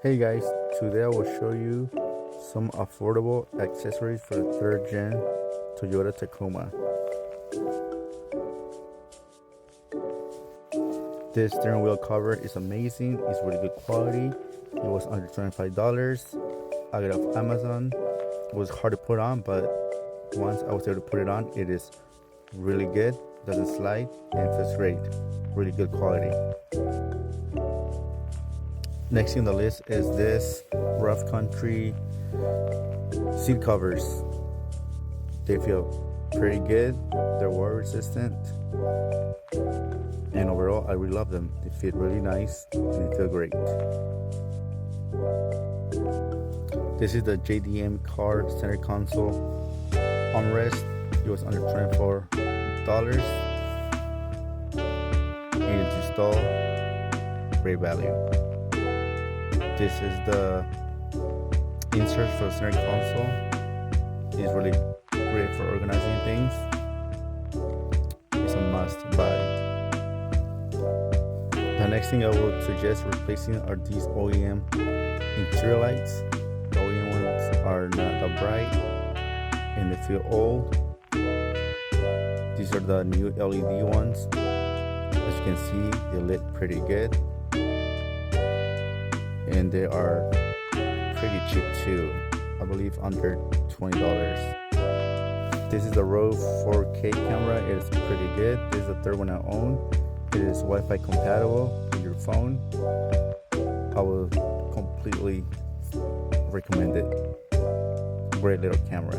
Hey guys, today I will show you some affordable accessories for the third gen Toyota Tacoma. This steering wheel cover is amazing, it's really good quality. It was under $25. I got it off Amazon. It was hard to put on, but once I was able to put it on, it is really good, doesn't slide, and feels great. Really good quality. Next on the list is this rough country seat covers. They feel pretty good, they're water resistant, and overall I really love them. They fit really nice and they feel great. This is the JDM car center console armrest. It was under $24 and it's installed. Great value. This is the insert for the center console. It's really great for organizing things. It's a must buy. The next thing I would suggest replacing are these OEM interior lights. The OEM ones are not that bright and they feel old. These are the new LED ones. As you can see, they lit pretty good. And they are pretty cheap too. I believe under $20. This is the Rode 4K camera. It is pretty good. This is the third one I own. It is Wi-Fi compatible with your phone. I will completely recommend it. Great little camera.